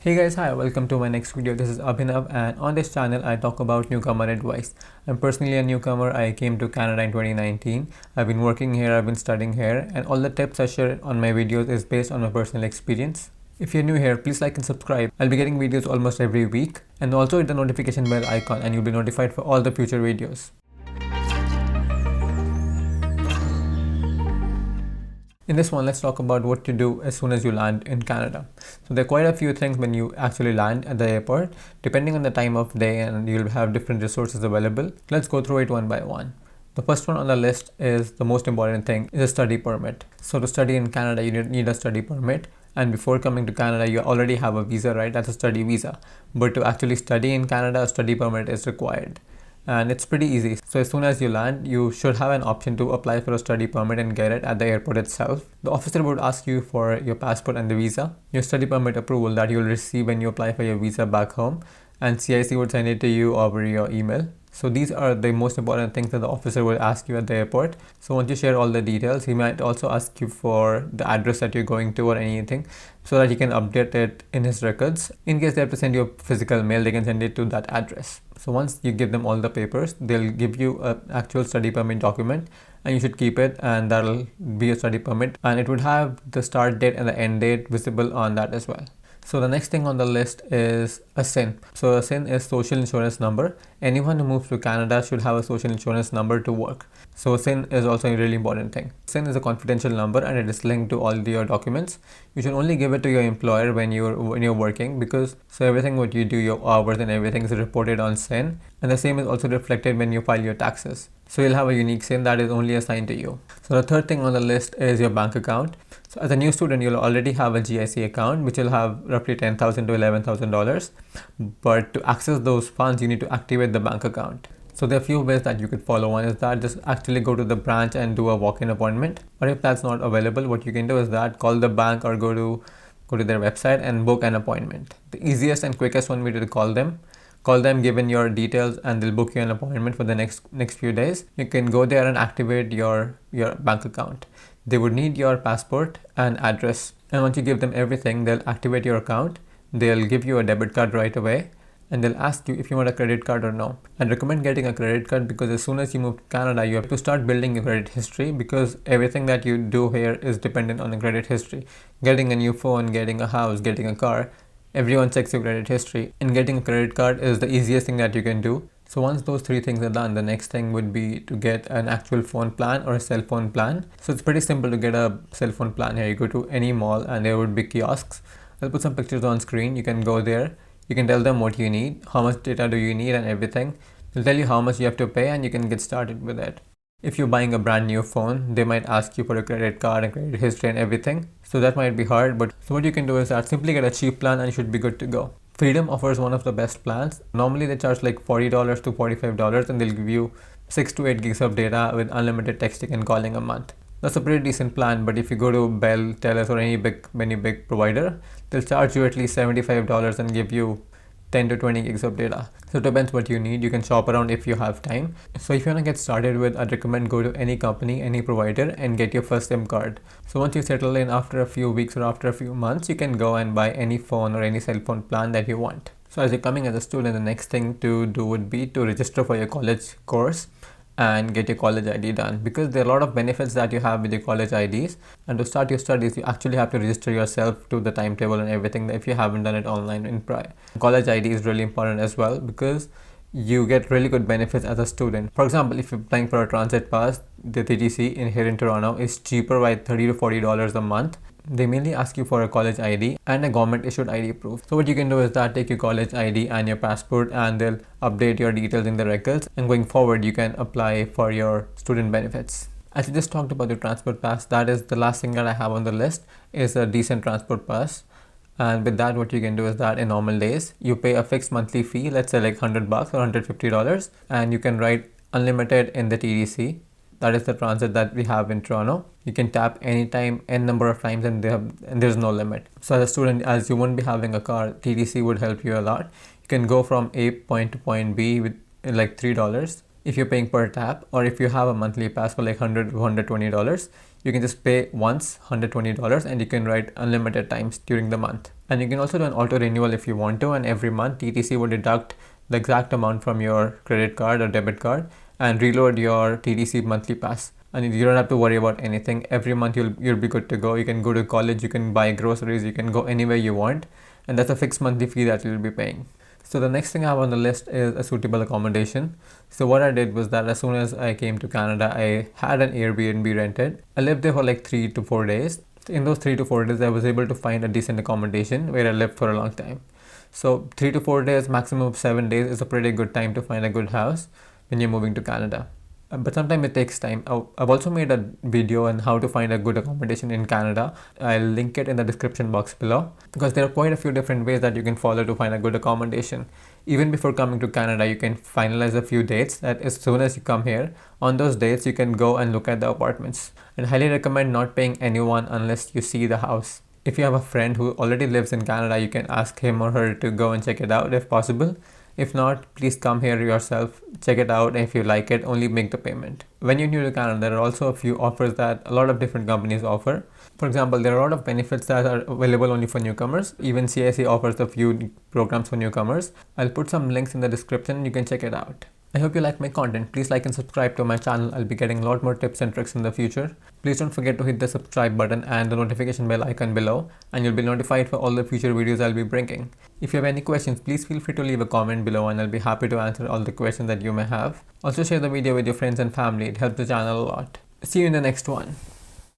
Hey guys, hi, welcome to my next video. This is Abhinav, and on this channel I talk about newcomer advice. I'm personally a newcomer. I came to Canada in 2019. I've been working here, I've been studying here, and all the tips I share on my videos is based on my personal experience. If you're new here, please like and subscribe. I'll be getting videos almost every week, and also hit the notification bell icon and you'll be notified for all the future videos. In this one, let's talk about what to do as soon as you land in Canada. So there are quite a few things when you actually land at the airport. Depending on the time of day, and you'll have different resources available. Let's go through it one by one. The first one on the list is the most important thing, is a study permit. So to study in Canada, you need a study permit. And before coming to Canada, you already have a visa, right? That's a study visa. But to actually study in Canada, a study permit is required. And it's pretty easy. So as soon as you land, you should have an option to apply for a study permit and get it at the airport itself. The officer would ask you for your passport and the visa, your study permit approval that you'll receive when you apply for your visa back home, and CIC would send it to you over your email. So these are the most important things that the officer will ask you at the airport. So once you share all the details, he might also ask you for the address that you're going to or anything, so that he can update it in his records. In case they have to send you a physical mail, they can send it to that address. So once you give them all the papers, they'll give you an actual study permit document, and you should keep it, and that'll be a study permit, and it would have the start date and the end date visible on that as well. So the next thing on the list is a SIN. So a SIN is social insurance number. Anyone who moves to Canada should have a social insurance number to work. So SIN is also a really important thing. SIN is a confidential number and it is linked to all your documents. You should only give it to your employer when you're working, because so everything what you do, your hours and everything is reported on SIN, and the same is also reflected when you file your taxes. So you'll have a unique SIN that is only assigned to you. So the third thing on the list is your bank account. So as a new student, you'll already have a GIC account, which will have roughly $10,000 to $11,000. But to access those funds, you need to activate the bank account. So there are a few ways that you could follow. One is that just actually go to the branch and do a walk-in appointment. Or if that's not available, what you can do is that call the bank or go to their website and book an appointment. The easiest and quickest one would be to call them. Given your details, and they'll book you an appointment for the next few days. You can go there and activate your bank account. They would need your passport and address, and once you give them everything, they'll activate your account. They'll give you a debit card right away, and they'll ask you if you want a credit card or no. I'd recommend getting a credit card, because as soon as you move to Canada, you have to start building your credit history, because everything that you do here is dependent on the credit history. Getting a new phone, getting a house, getting a car, everyone checks your credit history, and getting a credit card is the easiest thing that you can do. So once those three things are done, the next thing would be to get an actual phone plan or a cell phone plan. So it's pretty simple to get a cell phone plan here. You go to any mall and there would be kiosks. I'll put some pictures on screen. You can go there. You can tell them what you need, how much data do you need, and everything. They'll tell you how much you have to pay, and you can get started with it. If you're buying a brand new phone, they might ask you for a credit card and credit history and everything. So that might be hard, but so what you can do is that simply get a cheap plan and you should be good to go. Freedom offers one of the best plans. Normally they charge like $40 to $45, and they'll give you 6 to 8 gigs of data with unlimited texting and calling a month. That's a pretty decent plan, but if you go to Bell, Telus, or any big provider, they'll charge you at least $75 and give you 10 to 20 gigs of data. So it depends what you need. You can shop around if you have time. So if you want to get started with, I'd recommend go to any company, any provider, and get your first SIM card. So once you settle in, after a few weeks or after a few months, you can go and buy any phone or any cell phone plan that you want. So as you're coming as a student, the next thing to do would be to register for your college course and get your college ID done, because there are a lot of benefits that you have with your college IDs. And to start your studies, you actually have to register yourself to the timetable and everything if you haven't done it online in prior. College ID is really important as well, because you get really good benefits as a student. For example, if you're applying for a transit pass, the TTC here in Toronto is cheaper by $30 to $40 a month. They mainly ask you for a college ID and a government issued ID proof. So what you can do is that take your college ID and your passport, and they'll update your details in the records, and going forward you can apply for your student benefits. As we just talked about the transport pass, that is the last thing that I have on the list, is a decent transport pass. And with that, what you can do is that in normal days, you pay a fixed monthly fee, let's say like $100 or $150, and you can ride unlimited in the TTC. That is the transit that we have in Toronto. You can tap anytime, n number of times, and there's no limit. So as a student, as you won't be having a car, TTC would help you a lot. You can go from A point to point B with like $3 if you're paying per tap, or if you have a monthly pass for like $100 to $120, you can just pay once $120 and you can ride unlimited times during the month. And you can also do an auto renewal if you want to, and every month TTC will deduct the exact amount from your credit card or debit card and reload your TTC monthly pass. And you don't have to worry about anything. Every month you'll be good to go. You can go to college, you can buy groceries, you can go anywhere you want, and that's a fixed monthly fee that you'll be paying. So the next thing I have on the list is a suitable accommodation. So what I did was that as soon as I came to Canada, I had an Airbnb rented. I lived there for like 3 to 4 days. In those 3 to 4 days, I was able to find a decent accommodation where I lived for a long time. So 3 to 4 days, maximum of 7 days is a pretty good time to find a good house when you're moving to Canada. But sometimes it takes time. I've also made a video on how to find a good accommodation in Canada. I'll link it in the description box below, because there are quite a few different ways that you can follow to find a good accommodation. Even before coming to Canada, you can finalize a few dates that as soon as you come here, on those dates you can go and look at the apartments. And highly recommend not paying anyone unless you see the house. If you have a friend who already lives in Canada, you can ask him or her to go and check it out if possible. If not, please come here yourself, check it out, and if you like it, only make the payment. When you're new to Canada, there are also a few offers that a lot of different companies offer. For example, there are a lot of benefits that are available only for newcomers. Even CIC offers a few programs for newcomers. I'll put some links in the description, you can check it out. I hope you like my content. Please like and subscribe to my channel. I'll be getting a lot more tips and tricks in the future. Please don't forget to hit the subscribe button and the notification bell icon below, and you'll be notified for all the future videos I'll be bringing. If you have any questions, please feel free to leave a comment below and I'll be happy to answer all the questions that you may have. Also share the video with your friends and family. It helps the channel a lot. See you in the next one.